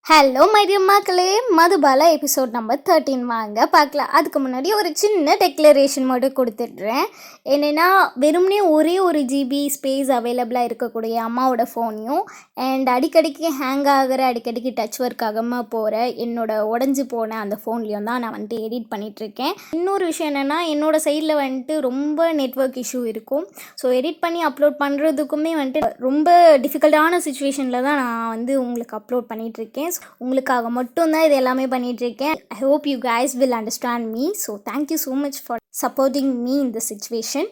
Hello my dear மக்களே, Madhubala episode number 13 வாங்க பார்க்கலாம். அதுக்கு முன்னாடி ஒரு சின்ன டெக்ளரேஷன் மட்டும் கொடுத்துட்றேன். என்னென்னா, வெறும்னே ஒரே ஒரு ஜிபி ஸ்பேஸ் அவைலபிளாக இருக்கக்கூடிய அம்மாவோட ஃபோனையும் அண்ட் அடிக்கடிக்கு ஹேங் ஆகிற, அடிக்கடிக்கு டச் ஒர்க் ஆகாமல் போகிற உடஞ்சி போன அந்த ஃபோன்லேயும் தான் நான் எடிட் பண்ணிகிட்ருக்கேன். இன்னொரு விஷயம் என்னென்னா, என்னோடய சைடில் ரொம்ப நெட்வொர்க் இஷ்யூ இருக்கும். ஸோ எடிட் பண்ணி அப்லோட் பண்ணுறதுக்குமே ரொம்ப டிஃபிகல்ட்டான சுச்சுவேஷனில் தான் நான் உங்களுக்கு அப்லோட் பண்ணிகிட்ருக்கேன். உங்களுக்காக மட்டும்தான் இது எல்லாமே பண்ணிகிட்ருக்கேன். I hope you guys will understand me. So thank you so much for supporting me இந்த சிச்சுவேஷன்.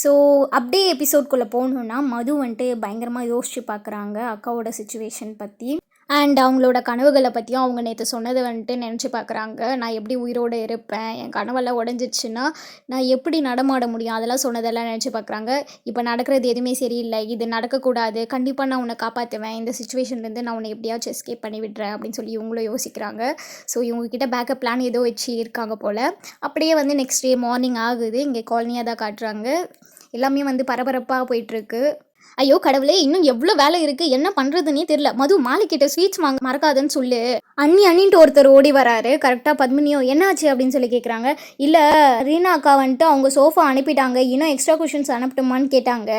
ஸோ அப்படியே எபிசோட்குள்ளே போகணுன்னா, மது பயங்கரமாக யோசிச்சு பார்க்குறாங்க அக்காவோட சிச்சுவேஷன் பற்றி அண்ட் அவங்களோட கனவுகளை பற்றியும். அவங்க நேற்று சொன்னதை நினச்சி பார்க்குறாங்க. நான் எப்படி உயிரோடு இருப்பேன், என் கனவெல்லாம் உடஞ்சிடுச்சுன்னா நான் எப்படி நடமாட முடியும், அதெல்லாம் சொன்னதெல்லாம் நினச்சி பார்க்குறாங்க. இப்போ நடக்கிறது எதுவுமே சரியில்லை, இது நடக்கக்கூடாது, கண்டிப்பாக நான் உன்னை காப்பாற்றுவேன், இந்த சுச்சுவேஷன்லேருந்து நான் உன்னை எப்படியாச்சும் எஸ்கேப் பண்ணி விடுறேன் அப்படின்னு சொல்லி இவங்களும் யோசிக்கிறாங்க. ஸோ இவங்ககிட்ட பேக்கப் பிளான் ஏதோ வச்சு இருக்காங்க போல். அப்படியே நெக்ஸ்ட் டே மார்னிங் ஆகுது. இங்கே காலனியாக தான் காட்டுறாங்க. எல்லாமே பரபரப்பாக போயிட்டுருக்கு. ஐயோ கடவுளே, இன்னும் எவ்வளோ வேலை இருக்குது, என்ன பண்ணுறதுன்னே தெரியல. மது மாலிக்கிட்ட ஸ்வீட்ஸ் வாங்க மறக்காதுன்னு சொல்லு. அண்ணின்ட்டு ஒருத்தர் ஓடி வராரு. கரெக்டாக பத்மினியோ என்னாச்சு அப்படின்னு சொல்லி கேட்குறாங்க. இல்லை ரீனா அக்கா அவங்க சோஃபா அனுப்பிட்டாங்க, இன்னும் எக்ஸ்ட்ரா குஷன்ஸ் அனுப்பட்டுமான்னு கேட்டாங்க.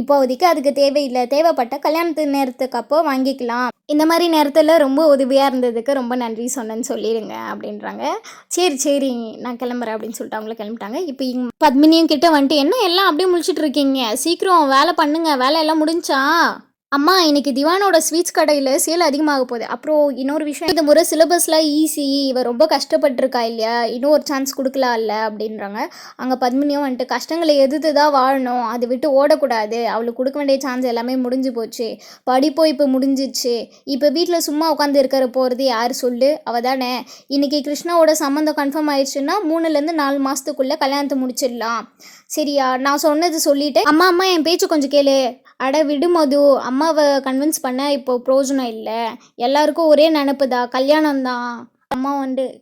இப்போதைக்கு அதுக்கு தேவையில்லை, தேவைப்பட்ட கல்யாணத்து நேரத்துக்கு அப்போ வாங்கிக்கலாம். இந்த மாதிரி நேரத்தில் ரொம்ப உதவியாக இருந்ததுக்கு ரொம்ப நன்றி சொன்னேன்னு சொல்லிடுங்க அப்படின்றாங்க. சரி நான் கிளம்புறேன் அப்படின்னு சொல்லிட்டு அவங்கள கிளம்பிட்டாங்க. இப்போ பத்மினியும் கிட்ட என்ன எல்லாம் அப்படியே முழிச்சிட்டு இருக்கீங்க, சீக்கிரம் வேலை பண்ணுங்க, வேலை எல்லாம் முடிஞ்சா? அம்மா இன்னைக்கு திவானோட ஸ்வீட்ஸ் கடையில் சேல் அதிகமாக போகுது. அப்புறம் இன்னொரு விஷயம், இந்த முறை சிலபஸ்லாம் ஈஸி, இவ ரொம்ப கஷ்டப்பட்டுருக்கா இல்லையா, இன்னும் ஒரு சான்ஸ் கொடுக்கலாம் இல்லை அப்படின்றாங்க. அங்கே பத்மினியும் கஷ்டங்களை எதிர்த்து தான் வாழணும், அதை விட்டு ஓடக்கூடாது, அவளுக்கு கொடுக்க வேண்டிய சான்ஸ் எல்லாமே முடிஞ்சு போச்சு, படிப்போ இப்போ முடிஞ்சிச்சு, இப்போ வீட்டில் சும்மா உட்காந்து இருக்கிற போகிறது யார் சொல்லு, அவள் தானே. இன்றைக்கி கிருஷ்ணாவோட சம்மந்தம் கன்ஃபார்ம் ஆயிடுச்சுன்னா 3-4 மாதத்துக்குள்ளே கல்யாணத்தை முடிச்சிடலாம். சரியா, நான் சொன்னது சொல்லிவிட்டு அம்மா என் பேச்சு கொஞ்சம் கேளு. அட விடு மது, அம்மாவை கன்வின்ஸ் பண்ண இப்போ ப்ரோஜனம் இல்லை, எல்லாருக்கும் ஒரே நினப்பு தான், கல்யாணம் தான். அம்மா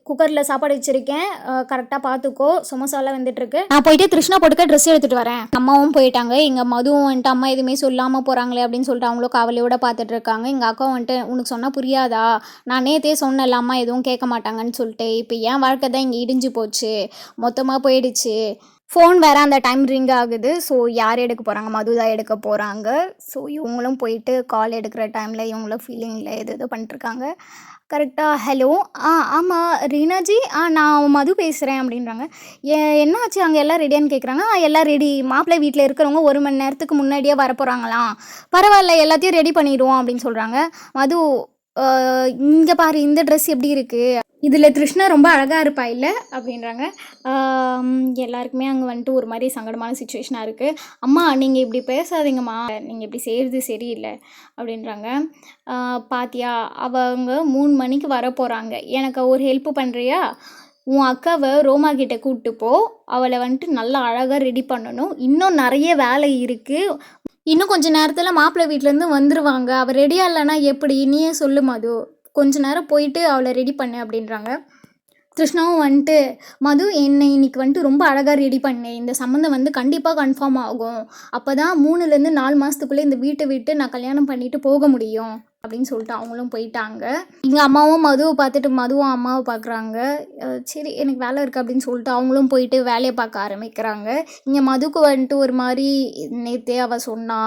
குக்கரில் சாப்பாடு வச்சுருக்கேன், கரெக்டாக பார்த்துக்கோ, சமோசாலாம் வந்துட்டுருக்கு, நான் போயிட்டு கிருஷ்ணா போட்டுக்க ட்ரெஸ் எடுத்துகிட்டு வரேன். அம்மாவும் போயிட்டாங்க. எங்கள் மதுவும் அம்மா எதுவுமே சொல்லாமல் போகிறாங்களே அப்படின்னு சொல்லிட்டு அவங்களும் காவலையோடு பார்த்துட்டு இருக்காங்க. எங்கள் அக்கா உனக்கு சொன்னால் புரியாதா, நான் நேற்றே சொன்னல அம்மா எதுவும் கேட்க மாட்டாங்கன்னு சொல்லிட்டு. இப்போ என் வாழ்க்கை தான் இங்கே இடிஞ்சு போச்சு, மொத்தமாக போயிடுச்சு. ஃபோன் வேறு அந்த டைம் ரிங் ஆகுது. ஸோ யார் எடுக்க போகிறாங்க, மது தான் எடுக்க போகிறாங்க. ஸோ இவங்களும் போயிட்டு கால் எடுக்கிற டைமில் இவங்களும் ஃபீலிங்கில் எது பண்ணிட்டுருக்காங்க. கரெக்டாக ஹலோ, ஆமாம் ரீனாஜி, நான் மது பேசுகிறேன் அப்படின்றாங்க. என்னாச்சு, அங்கே எல்லாம் ரெடியான்னு கேட்குறாங்க. எல்லாம் ரெடி, மாப்பிள்ளை வீட்டில் இருக்கிறவங்க 1 மணி நேரத்துக்கு முன்னாடியே வரப்போகிறாங்களாம், பரவாயில்ல எல்லாத்தையும் ரெடி பண்ணிடுவோம் அப்படின்னு சொல்கிறாங்க. மது இங்கே பாரு, இந்த ட்ரெஸ் எப்படி இருக்குது, இதில் கிருஷ்ணா ரொம்ப அழகாக இருப்பா இல்லை அப்படின்றாங்க. எல்லாருக்குமே அங்கே ஒரு மாதிரி சங்கடமான சுச்சுவேஷனாக இருக்குது. அம்மா நீங்கள் இப்படி பேசாதீங்கம்மா, நீங்கள் இப்படி செய்கிறது சரியில்லை அப்படின்றாங்க. பாத்தியா, அவங்க 3 மணிக்கு வர போகிறாங்க, எனக்கு ஒரு ஹெல்ப்பு பண்ணுறியா, உன் அக்காவை ரோமா கிட்டே கூப்பிட்டு போ, அவளை நல்லா அழகாக ரெடி பண்ணணும், இன்னும் நிறைய வேலை இருக்குது, இன்னும் கொஞ்சம் நேரத்தில் மாப்பிள்ளை வீட்டிலேருந்து வந்துடுவாங்க, அவள் ரெடியாக இல்லைன்னா எப்படி, நீயே சொல்லு மது, கொஞ்ச நேரம் போயிட்டு அவளை ரெடி பண்ணு அப்படின்றாங்க. கிருஷ்ணாவும் மது என்னை இன்னைக்கு ரொம்ப அழகாக ரெடி பண்ணேன், இந்த சம்மந்தம் கண்டிப்பாக கன்ஃபார்ம் ஆகும், அப்போ தான் 3-4 மாதத்துக்குள்ளே இந்த வீட்டை விட்டு நான் கல்யாணம் பண்ணிட்டு போக முடியும் அப்படின்னு சொல்லிட்டு அவங்களும் போயிட்டாங்க. இங்கே அம்மாவும் மதுவை பார்த்துட்டு மதுவும் அம்மாவை பார்க்குறாங்க. சரி எனக்கு வேலை இருக்குது அப்படின்னு சொல்லிட்டு அவங்களும் போயிட்டு வேலையை பார்க்க ஆரம்பிக்கிறாங்க. இங்கே மதுக்கு ஒரு மாதிரி நேற்றே அவள் சொன்னா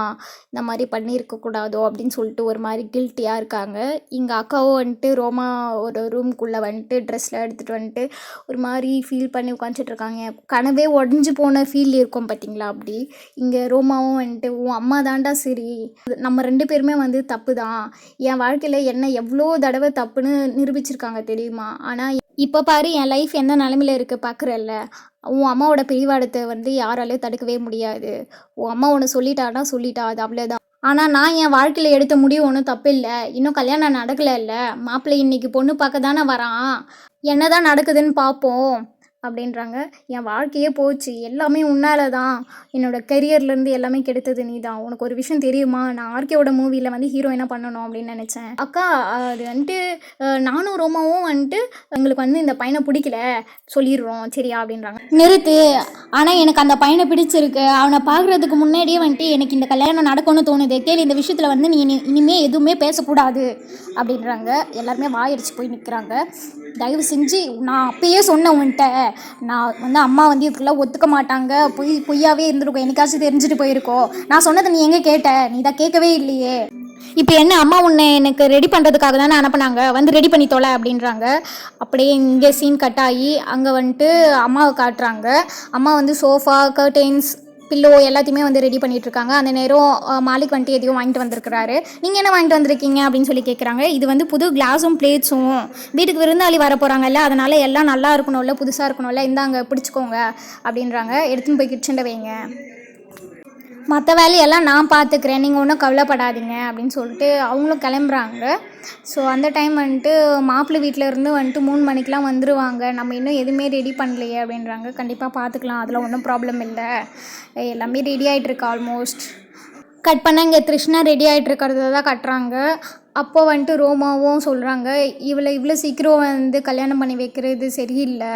இந்த மாதிரி பண்ணியிருக்கக்கூடாதோ அப்படின்னு சொல்லிட்டு ஒரு மாதிரி கில்ட்டியாக இருக்காங்க. இங்கே அக்காவும் ரோமா ஒரு ரூம்குள்ளே ட்ரெஸ்லாம் எடுத்துகிட்டு ஒரு மாதிரி ஃபீல் பண்ணி உட்காந்துட்ருக்காங்க. கனவே உடஞ்சி போன ஃபீல் இருக்கும் பார்த்தீங்களா, அப்படி. இங்கே ரோமாவும் உன் அம்மா தாண்டா சரி, நம்ம 2 பேருமே தப்பு தான், என் வாழ்க்கையில் என்ன எவ்வளோ தடவை தப்புன்னு நிரூபிச்சிருக்காங்க தெரியுமா, ஆனால் இப்போ பாரு என் லைஃப் எந்த நிலமையில இருக்குது பார்க்குறல்ல, உன் அம்மாவோட பிடிவாதத்தை யாராலையும் தடுக்கவே முடியாது, உன் அம்மா ஒன்று சொல்லிட்டா அது அவ்வளோதான், ஆனால் நான் என் வாழ்க்கையில் எடுத்த முடிவு ஒன்றும் தப்பு இல்லை, இன்னும் கல்யாணம் நடக்கலை இல்லை, மாப்பிள்ளை இன்னைக்கு பொண்ணு பார்க்க தானே வரான், என்ன தான் நடக்குதுன்னு பார்ப்போம், அப்படின்றாங்க. என் வாழ்க்கையே போச்சு, எல்லாமே உன்னால தான், என்னோட கெரியர்லேருந்து எல்லாமே கெடுத்தது நீ தான். உனக்கு ஒரு விஷயம் தெரியுமா, நான் ஆர்கேவோட மூவியில் வந்து ஹீரோயினாக பண்ணணும் அப்படின்னு நினச்சேன். அக்கா அது வந்துட்டு நானும் ரோமாவும் வந்துட்டு எங்களுக்கு வந்து இந்த பையனை பிடிக்கல சொல்லிடுறோம் சரியா அப்படின்றாங்க. நிறுத்து, ஆனால் எனக்கு அந்த பையனை பிடிச்சிருக்கு, அவனை பார்க்குறதுக்கு முன்னாடியே வந்துட்டு எனக்கு இந்த கல்யாணம் நடக்கும்னு தோணுது, கேள்வி இந்த விஷயத்தில் வந்து நீ இனிமேல் எதுவுமே பேசக்கூடாது அப்படின்றாங்க. எல்லாருமே வாயடிச்சு போய் நிற்கிறாங்க. தயவு செஞ்சு நான் அப்பயே சொன்னேன் உன்கிட்ட, நான் வந்து அம்மா வந்து இதுக்கெல்லாம் ஒத்துக்க மாட்டாங்க, பொய்யாவே இருந்திருக்கோம், என்னைக்காச்சும் தெரிஞ்சுட்டு போயிருக்கோம், நான் சொன்னதை நீ எங்கே கேட்ட, நீ தான் கேட்கவே இல்லையே, இப்போ என்ன அம்மா உன்னை எனக்கு ரெடி பண்ணுறதுக்காக தானே அனுப்புனாங்க, வந்து ரெடி பண்ணி தொலை அப்படின்றாங்க. அப்படியே இங்கே சீன் கட் ஆகி அங்கே வந்துட்டு அம்மாவை காட்டுறாங்க. அம்மா வந்து சோஃபா, கர்டைன்ஸ், பில்லோ எல்லாத்தையுமே வந்து ரெடி பண்ணிகிட்ருக்காங்க. அந்த நேரம் மாலிக் வந்துட்டு எதையும் வாங்கிட்டு வந்திருக்கிறாரு. நீங்கள் என்ன வாங்கிட்டு வந்திருக்கீங்க அப்படின்னு சொல்லி கேட்குறாங்க. இது வந்து புது கிளாஸும் பிளேட்ஸும், வீட்டுக்கு விருந்தாளி வர போகிறாங்கல்ல, அதனால் எல்லாம் நல்லா இருக்கணும்ல, புதுசாக இருக்கணும்ல, இந்தாங்க பிடிச்சிக்கோங்க அப்படின்றாங்க. எடுத்துன்னு போய் கிச்சனில் வைங்க, மற்ற வேலையெல்லாம் நான் பார்த்துக்கிறேன், நீங்கள் ஒன்றும் கவலைப்படாதீங்க அப்படின்னு சொல்லிட்டு அவங்களும் கிளம்புறாங்க. ஸோ அந்த டைம் வந்துட்டு மாப்பிள்ளை வீட்டில் இருந்து வந்துட்டு 3 மணிக்கெலாம் வந்துடுவாங்க. நம்ம இன்னும் எதுவுமே ரெடி பண்ணலையே அப்படின்றாங்க. கண்டிப்பாக பார்த்துக்கலாம், அதில் ஒன்றும் ப்ராப்ளம் இல்லை, எல்லாமே ரெடி ஆகிட்டுருக்கு ஆல்மோஸ்ட். கட் பண்ண இங்கே த்ரிஷ்ணா ரெடி ஆகிட்டு இருக்கிறத தான் கட்டுறாங்க. அப்போ வந்துட்டு ரோமாவும் சொல்கிறாங்க, இவ்வளோ சீக்கிரம் வந்து கல்யாணம் பண்ணி வைக்கிறது சரியில்லை,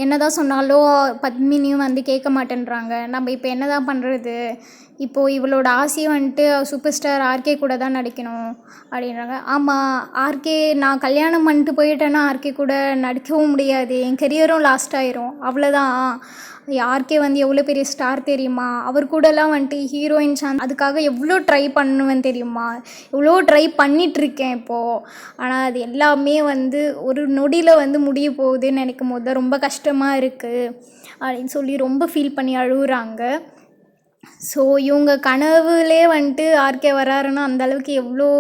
என்ன தான் சொன்னாலும் பத்மினியும் வந்து கேட்க மாட்டேன்றாங்க, நம்ம இப்போ என்ன தான் பண்ணுறது, இப்போது இவளோட ஆசையும் வந்துட்டு சூப்பர் ஸ்டார் ஆர்கே கூட தான் நடிக்கணும் அப்படின்றாங்க. ஆமாம், ஆர்கே நான் கல்யாணம் பண்ணிட்டு போயிட்டேன்னா ஆர்கே கூட நடிக்கவும் முடியாது, என் கெரியரும் லாஸ்ட் ஆயிரும், அவ்வளோதான். ஆர்கே வந்து எவ்வளோ பெரிய ஸ்டார் தெரியுமா, அவர் கூடலாம் வந்துட்டு ஹீரோயின் சான்ஸ் அதுக்காக எவ்வளோ ட்ரை பண்ணுவேன் தெரியுமா, எவ்வளோ ட்ரை பண்ணிகிட்ருக்கேன் இப்போது, ஆனால் அது எல்லாமே வந்து ஒரு நொடியில் வந்து முடிய போகுதுன்னு நினைக்கும் போது தான் ரொம்ப கஷ்டமாக இருக்குது அப்படின்னு சொல்லி ரொம்ப ஃபீல் பண்ணி அழுகுறாங்க. ஸோ இவங்க கனவுலே வந்துட்டு ஆர்கே வராருன்னா அந்தளவுக்கு எவ்வளோ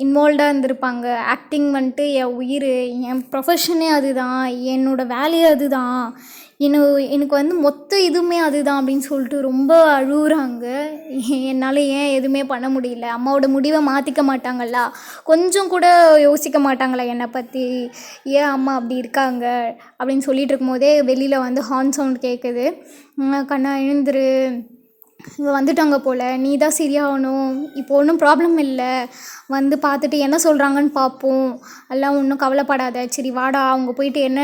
இன்வால்வ்டாக இருந்திருப்பாங்க. ஆக்டிங் வந்துட்டு என் உயிர், என் ப்ரொஃபஷனே அதுதான், என்னோடய வேலையே அதுதான், எனக்கு வந்து மொத்த இதுவுமே அதுதான் அப்படின்னு சொல்லிட்டு ரொம்ப அழுகுறாங்க. என்னால் ஏன் எதுவுமே பண்ண முடியல, அம்மாவோட முடிவை மாற்றிக்க மாட்டாங்களா, கொஞ்சம் கூட யோசிக்க மாட்டாங்களா என்னை பற்றி, ஏன் அம்மா அப்படி இருக்காங்க அப்படின்னு சொல்லிட்டு இருக்கும்போதே வெளியில் வந்து ஹார்ன் சவுண்ட் கேட்குது. கண்ணா எழுந்துரு, இவங்க வந்துட்டாங்க போல், நீ தான் சரியாகணும், இப்போ ஒன்றும் ப்ராப்ளம் இல்லை, வந்து பார்த்துட்டு என்ன சொல்கிறாங்கன்னு பார்ப்போம், எல்லாம் ஒன்றும் கவலைப்படாத, சரி வாடா, அவங்க போயிட்டு என்ன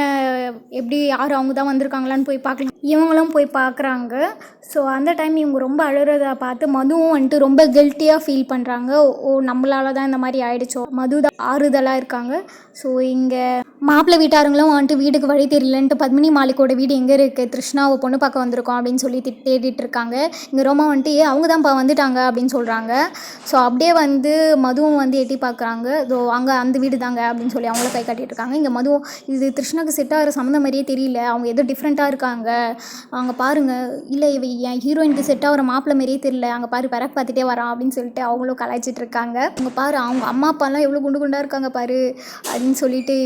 எப்படி யார் அவங்க தான் வந்திருக்காங்களான்னு போய் பார்க்கலாம். இவங்களும் போய் பார்க்குறாங்க. ஸோ அந்த டைம் இவங்க ரொம்ப அழுகிறத பார்த்து மதுவும் வந்துட்டு ரொம்ப கில்ட்டியாக ஃபீல் பண்ணுறாங்க. ஓ நம்மளால தான் இந்த மாதிரி ஆயிடுச்சோ, மது தான் ஆறுதலாக இருக்காங்க. ஸோ இங்கே மாப்பிள்ளை வீட்டாருங்களும் வந்துட்டு வீட்டுக்கு வழி தெரியலன்ட்டு பத்மினி மாலிக்கோட வீடு எங்கே இருக்குது, த்ரிஷ்ணாவை பொண்ணு பார்க்க வந்திருக்கோம் அப்படின்னு சொல்லி தேடிட்டு இருக்காங்க. இங்கே ரோமா வந்துட்டு அவங்க தான்ப்பா வந்துட்டாங்க அப்படின்னு சொல்கிறாங்க. ஸோ அப்படியே வந்து மதுவும் வந்து எட்டி பார்க்குறாங்க. ஸோ அங்கே அந்த வீடு தாங்க அப்படின்னு சொல்லி அவங்களும் கை காட்டிகிட்டு இருக்காங்க. இங்கே மதுவும் இது த்ரிஷ்ணாவுக்கு செட் ஆகிற சம்மந்த மாதிரியே தெரியல, அவங்க ஏதோ டிஃப்ரெண்ட்டாக இருக்காங்க, அங்கே பாருங்கள், இல்லை இவ என் ஹீரோயினுக்கு செட் ஆகிற மாப்பிள்ளை மாதிரியே தெரியல, அங்கே பாரு பிறகு பார்த்துட்டே வரான் அப்படின்னு சொல்லிட்டு அவங்களும் கலாய்ச்சிட்டு இருக்காங்க. அங்கே பாரு அவங்க அம்மா அப்பாலாம் எவ்வளோ குண்டு குண்டாக இருக்காங்க பாரு அப்படின்னு சொல்லிட்டு,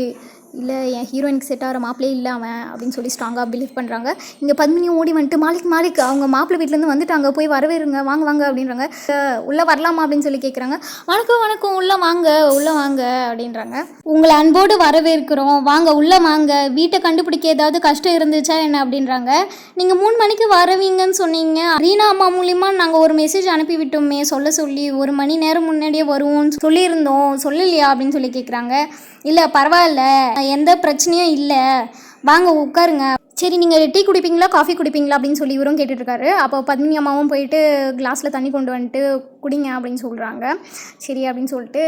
இல்லை என் ஹீரோயினுக்கு செட் ஆகிற மாப்பிளே இல்லாமல் அப்படின்னு சொல்லி ஸ்ட்ராங்காக பிலீவ் பண்ணுறாங்க. இங்கே பத்மினியும் ஓடி வந்துட்டு மாலிக் அவங்க மாப்பிள்ளை வீட்டிலேருந்து வந்துட்டாங்க, போய் வரவேறுங்க, வாங்க வாங்க அப்படின்றாங்க. உள்ளே வரலாமா அப்படின்னு சொல்லி கேட்குறாங்க. வணக்கம் உள்ளே வாங்க அப்படின்றாங்க. உங்களை அன்போடு வரவேற்கிறோம், வாங்க உள்ளே வாங்க, வீட்டை கண்டுபிடிக்க ஏதாவது கஷ்டம் இருந்துச்சா என்ன அப்படின்றாங்க. நீங்கள் 3 மணிக்கு வரவீங்கன்னு சொன்னீங்க, ரீனா அம்மா மூலிமா நாங்கள் ஒரு மெசேஜ் அனுப்பி விட்டோமே, சொல்லி 1 மணி நேரம் முன்னாடியே வருவோம்னு சொல்லியிருந்தோம், சொல்லலையா அப்படின்னு சொல்லி கேட்குறாங்க. இல்லை பரவாயில்ல, எந்த பிரச்சனையும் இல்லை, வாங்க உட்காருங்க, சரி நீங்கள் டீ குடிப்பீங்களா காஃபி குடிப்பீங்களா அப்படின்னு சொல்லி இவரும் கேட்டுட்ருக்காரு. அப்போ பத்மினி அம்மாவும் போயிட்டு கிளாஸில் தண்ணி கொண்டு வந்துட்டு குடிங்க அப்படின்னு சொல்கிறாங்க. சரி அப்படின்னு சொல்லிட்டு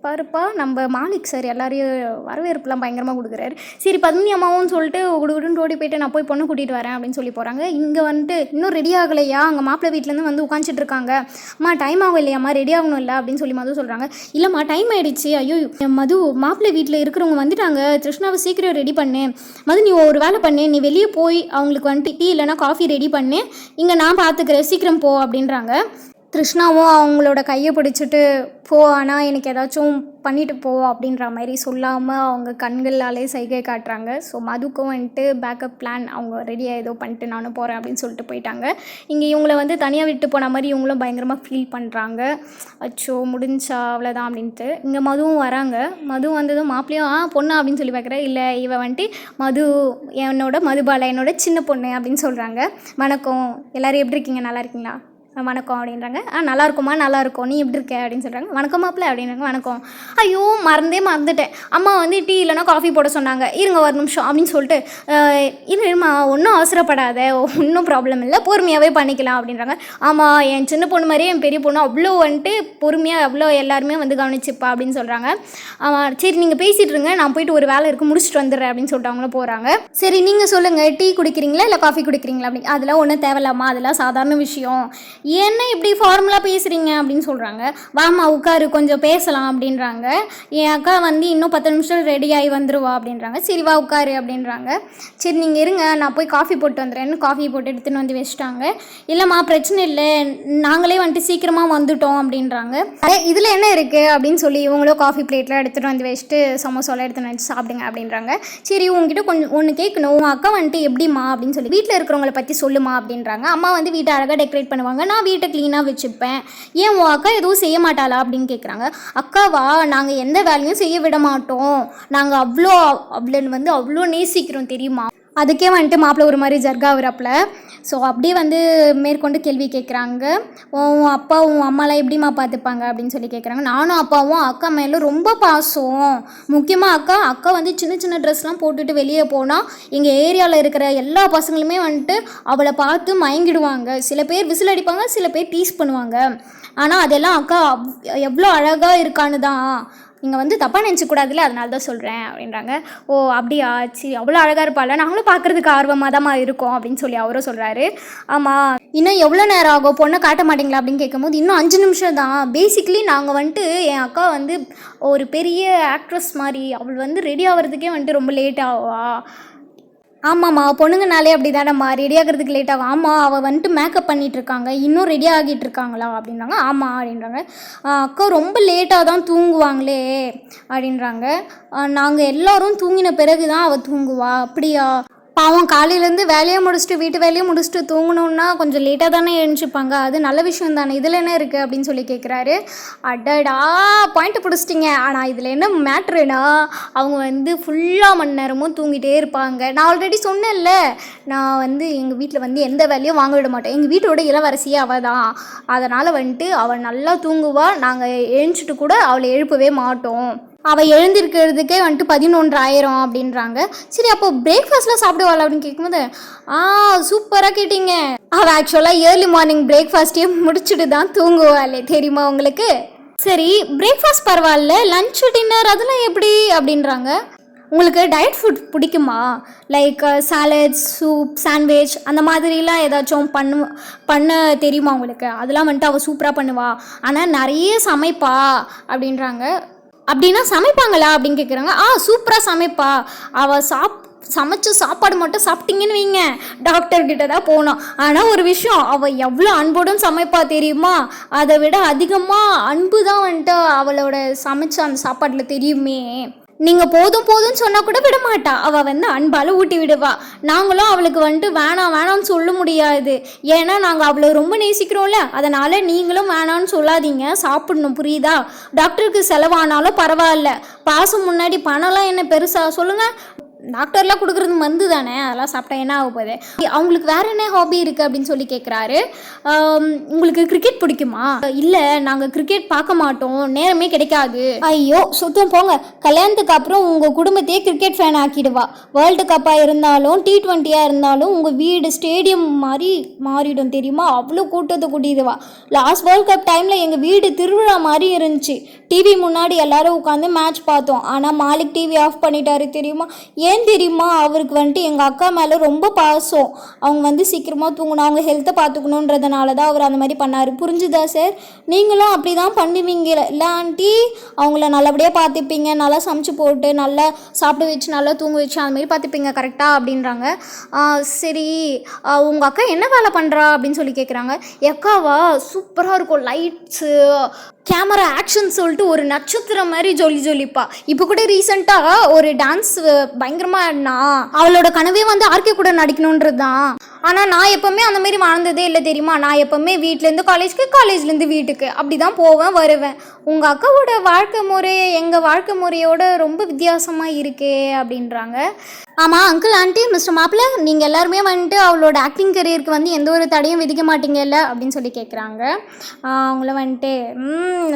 பாருப்பா நம்ம மாலிக் சார் எல்லாரையும் வரவேற்புலாம் பயங்கரமாக கொடுக்குறாரு. சரி பத்மினி அம்மாவும் சொல்லிட்டு குடுன்னு ஓடி போயிட்டு நான் போய் பொண்ணு கூட்டிகிட்டு வரேன் அப்படின்னு சொல்லி போகிறாங்க. இங்கே வந்துட்டு இன்னும் ரெடி ஆகலையா, அங்கே மாப்பிள்ளை வீட்டிலேருந்து வந்து உட்காந்துட்டு இருக்காங்க, அம்மா டைம் ஆகும் இல்லையாம்மா, ரெடி ஆகணும் இல்லை அப்படின்னு சொல்லி மது சொல்கிறாங்க. இல்லைம்மா டைம் ஆகிடுச்சு, ஐயோ மது மாப்பிள்ளை வீட்டில் இருக்கிறவங்க வந்துட்டாங்க, த்ரிஷ்ணாவை சீக்கிரம் ரெடி பண்ணு, மது நீ ஒரு வேலை பண்ணு, நீ வெளியே போய் அவங்களுக்கு வந்துட்டு டீ இல்லைனா காஃபி ரெடி பண்ணு, இங்கே நான் பார்த்துக்கிறேன், சீக்கிரம் போ அப்படின்றாங்க. கிருஷ்ணாவும் அவங்களோட கையை பிடிச்சிட்டு போ, ஆனால் எனக்கு ஏதாச்சும் பண்ணிட்டு போ அப்படின்ற மாதிரி சொல்லாமல் அவங்க கண்களாலே சைகை காட்டுறாங்க. ஸோ மதுக்கும் வந்துட்டு பேக்கப் பிளான் அவங்க ரெடியாக ஏதோ பண்ணிட்டு நானும் போகிறேன் அப்படின்னு சொல்லிட்டு போயிட்டாங்க. இங்கே இவங்கள வந்து தனியாக விட்டு போன மாதிரி இவங்களும் பயங்கரமாக ஃபீல் பண்ணுறாங்க. அச்சோ முடிஞ்சா அவ்வளோதான் அப்படின்ட்டு. இங்கே மதுவும் வராங்க. மது வந்ததும் மாப்பிளையும் பொண்ணா அப்படின்னு சொல்லி பார்க்குறேன். இல்லை இவ வந்துட்டு மது மதுபாலா என்னோட சின்ன பொண்ணு அப்படின்னு சொல்கிறாங்க. வணக்கம், எல்லோரும் எப்படி இருக்கீங்க, நல்லா இருக்கீங்களா? வணக்கம் அப்படின்றாங்க. நல்லாயிருக்குமா, நல்லாயிருக்கும், நீ எப்படி இருக்க அப்படின்னு சொல்கிறாங்க. வணக்கம் மாப்பிள்ள அப்படின்றாங்க. வணக்கம். ஐயோ மறந்துட்டேன், அம்மா வந்து டீ இல்லைனா காஃபி போட சொன்னாங்க, இருங்க ஒரு நிமிஷம் அப்படின்னு சொல்லிட்டு, இல்லைம்மா ஒன்றும் அவசரப்படாத, ஒன்றும் ப்ராப்ளம் இல்லை, பொறுமையாகவே பண்ணிக்கலாம் அப்படின்றாங்க. ஆமாம், என் சின்ன பொண்ணு மாதிரியே என் பெரிய பொண்ணு அவ்வளோ வந்துட்டு பொறுமையாக அவ்வளோ எல்லாருமே வந்து கவனிச்சுப்பா அப்படின்னு சொல்கிறாங்க. சரி நீங்கள் பேசிகிட்டு இருங்க, நான் போயிட்டு ஒரு வேலை இருக்குது முடிச்சுட்டு வந்துடுறேன் அப்படின்னு சொல்லிட்டு அவங்களும் போகிறாங்க. சரி நீங்கள் சொல்லுங்கள், டீ குடிக்கிறீங்களா இல்லை காஃபி குடிக்கிறீங்களா அப்படி. அதெல்லாம் ஒன்றும் தேவையில்லாமா, அதெல்லாம் சாதாரண விஷயம், என்ன இப்படி ஃபார்முலா பேசுகிறீங்க அப்படின்னு சொல்கிறாங்க. வாமா உட்காரு கொஞ்சம் பேசலாம் அப்படின்றாங்க. என் அக்கா வந்து இன்னும் 10 நிமிஷம் ரெடி ஆகி வந்துடுவா அப்படின்றாங்க. சரி வா உட்காரு அப்படின்றாங்க. சரி நீங்கள் இருங்க, நான் போய் காஃபி போட்டு வந்துடுறேன்னு காஃபி போட்டு எடுத்துன்னு வந்து வச்சுட்டாங்க. இல்லைம்மா பிரச்சனை இல்லை, நாங்களே வந்துட்டு சீக்கிரமாக வந்துட்டோம் அப்படின்றாங்க. இதில் என்ன இருக்குது அப்படின்னு சொல்லி இவங்களும் காஃபி பிளேட்டில் எடுத்துகிட்டு வந்து வச்சுட்டு சமோசாலாம் எடுத்துன்னு வச்சு சாப்பிடுங்க அப்படின்றாங்க. சரி உங்ககிட்ட கொஞ்சம் ஒன்று கேட்கணும், உங்கள் அக்கா வந்துட்டு எப்படிமா அப்படின்னு சொல்லி வீட்டில் இருக்கிறவங்கள பற்றி சொல்லுமா அப்படின்றாங்க. அம்மா வந்து வீட்டை அழகாக டெக்கரேட் பண்ணுவாங்க, நான் வீட்டை க்ளீனாக வச்சுப்பேன், ஏன் உன் அக்கா எதுவும் செய்ய மாட்டாளா அப்படின்னு கேட்குறாங்க. அக்காவா, நாங்கள் எந்த வேலையும் செய்ய விட மாட்டோம், நாங்கள் அவ்வளோ நேசிக்கிறோம் தெரியுமா. அதுக்கே வந்துட்டு மாப்பிள்ளை ஒரு மாதிரி ஜர்காவுறாப்புல. ஸோ அப்படியே வந்து மேற்கொண்டு கேள்வி கேட்குறாங்க. உன் அப்பா உன் அம்மாலாம் எப்படிமா பார்த்துப்பாங்க அப்படின்னு சொல்லி கேட்குறாங்க. நானும் அப்பாவும் அக்கா மேலே ரொம்ப பாசம், முக்கியமாக அக்கா வந்து சின்ன சின்ன ட்ரெஸ்லாம் போட்டுட்டு வெளியே போனால் எங்கள் ஏரியாவில் இருக்கிற எல்லா பசங்களுமே வந்துட்டு அவளை பார்த்து மயங்கிடுவாங்க. சில பேர் விசில் அடிப்பாங்க, சில பேர் டீஸ் பண்ணுவாங்க, ஆனால் அதெல்லாம் அக்கா எவ்வளோ அழகாக இருக்கான்னு தான், நீங்கள் வந்து தப்பாக நினச்சிக்கூடாதுல்ல, அதனால தான் சொல்கிறேன் அப்படின்றாங்க. ஓ அப்படியா, சரி அவ்வளோ அழகாக இருப்பாள், நாங்களும் பார்க்குறதுக்கு ஆர்வமாக தான் இருக்கோம் அப்படின்னு சொல்லி அவரும் சொல்கிறாரு. ஆமாம் இன்னும் எவ்வளோ நேரம் ஆகும், பொண்ணை காட்ட மாட்டிங்களா அப்படின்னு கேட்கும்போது இன்னும் 5 நிமிஷம் தான். பேசிக்லி நாங்கள் வந்துட்டு என் அக்கா வந்து ஒரு பெரிய ஆக்ட்ரஸ் மாதிரி, அவள் வந்து ரெடி ஆகிறதுக்கே வந்துட்டு ரொம்ப லேட் ஆவா. ஆமாம்மா பொண்ணுங்கனாலே அப்படி தானம்மா, ரெடி ஆகிறதுக்கு லேட் ஆகும். ஆமாம் அவள் வந்துட்டு மேக்கப் பண்ணிகிட்ருக்காங்க, இன்னும் ரெடி ஆகிட்டு இருக்காங்களா அப்படின்றாங்க. ஆமாம் அப்படின்றாங்க. அக்கா ரொம்ப லேட்டாக தான் தூங்குவாங்களே அப்படின்றாங்க. நாங்கள் எல்லோரும் தூங்கின பிறகு தான் அவள் தூங்குவா. அப்படியா, பாவம் காலையிலேருந்து வேலையை முடிச்சுட்டு வீட்டு வேலையை முடிச்சுட்டு தூங்கணுன்னா கொஞ்சம் லேட்டாக தானே எழுந்துச்சுப்பாங்க, அது நல்ல விஷயம் தானே, இதில் என்ன இருக்குது அப்படின்னு சொல்லி கேட்குறாரு. அடடா பாயிண்ட்டு பிடிச்சிட்டிங்க. ஆனால் இதில் என்ன மேட்ருனா, அவங்க வந்து ஃபுல்லாக மணி நேரமும் தூங்கிட்டே இருப்பாங்க. நான் ஆல்ரெடி சொன்னேன்ல, நான் வந்து எங்கள் வீட்டில் வந்து எந்த வேலையும் வாங்க விட மாட்டேன், எங்கள் வீட்டோட இளவரசியே அவள் தான், அதனால் வந்துட்டு அவள் நல்லா தூங்குவா, நாங்கள் எழுந்துச்சிட்டு கூட அவளை எழுப்பவே மாட்டோம், அவள் எழுந்திருக்கிறதுக்கே வந்துட்டு 11 அப்படின்றாங்க. சரி அப்போ பிரேக்ஃபாஸ்ட்லாம் சாப்பிடுவாள் அப்படின்னு கேட்கும்போது சூப்பராக கேட்டிங்க, அவள் ஆக்சுவலாக ஏர்லி மார்னிங் பிரேக்ஃபாஸ்ட்டே முடிச்சுட்டு தான் தூங்குவாளே தெரியுமா உங்களுக்கு. சரி பிரேக்ஃபாஸ்ட் பரவாயில்ல, லன்ச் டின்னர் அதெல்லாம் எப்படி அப்படின்றாங்க. உங்களுக்கு டயட் ஃபுட் பிடிக்குமா, லைக் சாலட்ஸ் சூப் சாண்ட்விச் அந்த மாதிரிலாம் ஏதாச்சும் பண்ண தெரியுமா உங்களுக்கு, அதெல்லாம் வந்துட்டு அவள் சூப்பராக பண்ணுவா, ஆனால் நிறைய சமைப்பா அப்படின்றாங்க. அப்படின்னா சமைப்பாங்களா அப்படின்னு கேட்குறாங்க. சூப்பராக சமைப்பா, அவள் சமைச்ச சாப்பாடு மட்டும் சாப்பிட்டீங்கன்னு வைங்க டாக்டர்கிட்ட தான் போனோம். ஆனால் ஒரு விஷயம், அவள் எவ்வளோ அன்போடும் சமைப்பா தெரியுமா, அதை விட அதிகமாக அன்பு தான் வந்துட்டு அவளோட சமைச்ச அந்த சாப்பாட்டில் தெரியுமே. நீங்கள் போதும்னு சொன்னால் கூட விட மாட்டா, அவள் வந்து அன்பால் ஊட்டி விடுவா. நாங்களும் அவளுக்கு வந்துட்டு வேணாம்னு சொல்ல முடியாது, ஏன்னா நாங்கள் அவளை ரொம்ப நேசிக்கிறோம்ல, அதனால் நீங்களும் வேணான்னு சொல்லாதீங்க, சாப்பிடணும் புரியுதா. டாக்டருக்கு செலவானாலும் பரவாயில்ல, பாசம் முன்னாடி பணம்லாம் என்ன பெருசாக சொல்லுங்கள், டாக்டர்லாம் கொடுக்குறது மருந்து தானே, அதெல்லாம் சாப்பிட்டா என்ன ஆக போகுது. அவங்களுக்கு வேறு என்ன ஹாபி இருக்குது அப்படின்னு சொல்லி கேட்குறாரு. உங்களுக்கு கிரிக்கெட் பிடிக்குமா. இல்லை நாங்கள் கிரிக்கெட் பார்க்க மாட்டோம், நேரமே கிடைக்காது. ஐயோ சுத்தம் போங்க, கல்யாணத்துக்கு அப்புறம் உங்கள் குடும்பத்தையே கிரிக்கெட் ஃபேன் ஆக்கிடுவா. வேர்ல்டு கப்பாக இருந்தாலும் T20 இருந்தாலும் உங்கள் வீடு ஸ்டேடியம் மாதிரி மாறிடும் தெரியுமா, அவ்வளோ கூட்டத்தை கூட்டிடுவா. லாஸ்ட் வேர்ல்டு கப் டைமில் எங்கள் வீடு திருவிழா மாதிரி இருந்துச்சு, டிவி முன்னாடி எல்லாரும் உட்காந்து மேட்ச் பார்த்தோம், ஆனால் மாலிக் டிவி ஆஃப் பண்ணிட்டாரு தெரியுமா. ஏன் ஏன் தெரியுமா, அவருக்கு வந்துட்டு எங்கள் அக்கா மேலே ரொம்ப பாசம். அவங்க வந்து சீக்கிரமாக தூங்கணும், அவங்க ஹெல்த்தை பார்த்துக்கணுன்றதுனால தான் அவர் அந்த மாதிரி பண்ணார். புரிஞ்சுதா சார்? நீங்களும் அப்படி தான் பண்ணுவீங்க இல்லை ஆண்டி? அவங்கள நல்லபடியாக பார்த்துப்பீங்க, நல்லா சமைச்சு போட்டு நல்லா சாப்பிட வச்சு நல்லா தூங்க வச்சு அந்த மாதிரி பார்த்துப்பீங்க கரெக்டாக அப்படின்றாங்க. சரி, உங்கள் அக்கா என்ன வேலை பண்ணுறா அப்படின்னு சொல்லி கேட்குறாங்க. அக்காவா சூப்பராக இருக்கும், லைட்ஸு கேமரா ஆக்ஷன் சொல்லிட்டு ஒரு நட்சத்திரம் மாதிரி ஜொலிப்பா. இப்போ கூட ரீசெண்டாக ஒரு டான்ஸ் பயங்கரமாக ஆடினா. அவளோட கனவே வந்து ஆர்கே கூட நடிக்கணுன்றது தான். ஆனால் நான் எப்போவுமே அந்த மாதிரி வாழ்ந்ததே இல்லை தெரியுமா. நான் எப்போவுமே வீட்டிலேருந்து காலேஜுக்கு, காலேஜ்லேருந்து வீட்டுக்கு அப்படி தான் போவேன் வருவேன். உங்கள் அக்காவோட வாழ்க்கை முறை எங்கள் வாழ்க்கை முறையோட ரொம்ப வித்தியாசமாக இருக்கே அப்படின்றாங்க. ஆமாம் அங்கிள், ஆண்டி, மிஸ்டர் மாப்பிள்ளை, நீங்கள் எல்லாருமே வந்துட்டு அவளோட ஆக்டிங் கரியருக்கு வந்து எந்த ஒரு தடையும் விதிக்க மாட்டீங்கல்ல அப்படின்னு சொல்லி கேட்குறாங்க. அவங்கள வந்துட்டு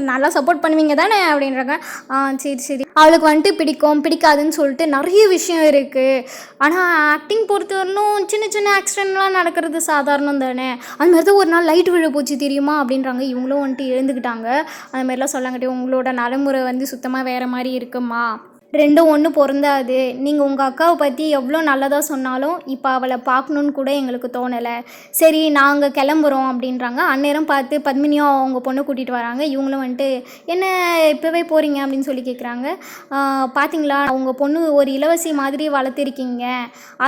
நல்லா சப்போர்ட் பண்ணுவீங்க தானே அப்படின்றாங்க. சரி, அவளுக்கு வந்துட்டு பிடிக்கும் பிடிக்காதுன்னு சொல்லிட்டு நிறைய விஷயம் இருக்குது. ஆனால் ஆக்டிங் பொறுத்தவரையிலும் சின்ன சின்ன ஆக்சிடென்ட்லாம் நடக்கிறது சாதாரணம் தானே. அது மாதிரி தான் ஒரு நாள் லைட் விழ போச்சு தெரியுமா அப்படின்றாங்க. இவங்களும் வந்துட்டு எழுந்துக்கிட்டாங்க. அது மாதிரிலாம் சொல்லாங்கட்டி உங்களோட நடைமுறை வந்து சுத்தமாக வேறு மாதிரி இருக்குமா, ரெண்டும் ஒன்று பொருந்தாது. நீங்கள் உங்கள் அக்காவை பற்றி எவ்வளோ நல்லதாக சொன்னாலும் இப்போ அவளை பார்க்கணுன்னு கூட எங்களுக்கு தோணலை. சரி நாங்கள் கிளம்புறோம் அப்படின்றாங்க. அந்நேரம் பார்த்து பத்மினியும் அவங்க பொண்ணை கூட்டிகிட்டு வராங்க. இவங்களும் வந்துட்டு என்ன இப்போவே போகிறீங்க அப்படின்னு சொல்லி கேட்குறாங்க. பார்த்தீங்களா, உங்கள் பொண்ணு ஒரு இலவசி மாதிரி வளர்த்துருக்கீங்க,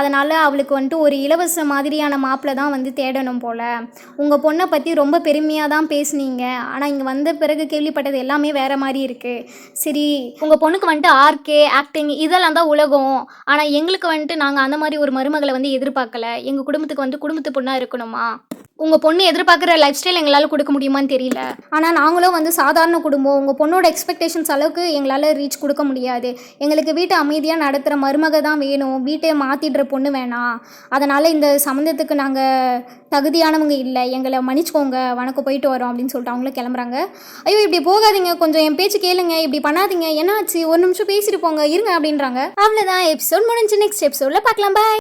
அதனால் அவளுக்கு வந்துட்டு ஒரு இலவச மாதிரியான மாப்பிள்ளை தான் வந்து தேடணும் போல். உங்கள் பொண்ணை பற்றி ரொம்ப பெருமையாக தான் பேசுனீங்க, ஆனால் இங்கே வந்த பிறகு கேள்விப்பட்டது எல்லாமே வேறு மாதிரி இருக்குது. சரி, உங்கள் பொண்ணுக்கு வந்துட்டு ஆர்கே ஆக்டிங் இதெல்லாம் தான் உலகம். ஆனால் எங்களுக்கு வந்துட்டு நாங்கள் அந்த மாதிரி ஒரு மருமகளை வந்து எதிர்பார்க்கல. எங்கள் குடும்பத்துக்கு வந்து குடும்பத்து பொண்ணாக இருக்கணுமா. உங்கள் பொண்ணு எதிர்பார்க்குற லைஃப் ஸ்டைல் எங்களால் கொடுக்க முடியுமான்னு தெரியல. ஆனால் நாங்களும் வந்து சாதாரண குடும்பம், உங்கள் பொண்ணோட எக்ஸ்பெக்டேஷன்ஸ் அளவுக்கு எங்களால் ரீச் கொடுக்க முடியாது. எங்களுக்கு வீட்டை அமைதியாக நடத்துகிற மருமக தான் வேணும், வீட்டை மாற்றிடுற பொண்ணு வேணாம். அதனால் இந்த சம்மந்தத்துக்கு நாங்கள் தகுதியானவங்க இல்லை, எங்களை மன்னிச்சுக்கோங்க, வணக்கம், போயிட்டு வரோம் அப்படின்னு சொல்லிட்டு அவங்களும் கிளம்புறாங்க. ஐயோ இப்படி போகாதீங்க, கொஞ்சம் என் பேச்சு கேளுங்க, இப்படி பண்ணாதீங்க, என்னாச்சு, ஒரு நிமிஷம் பேசிட்டு போங்க இருங்க அப்படின்றாங்க. அவ்வளோதான், எபிசோட் முடிஞ்சு. நெக்ஸ்ட் எபிசோடில் பார்க்கலாம். பாய்.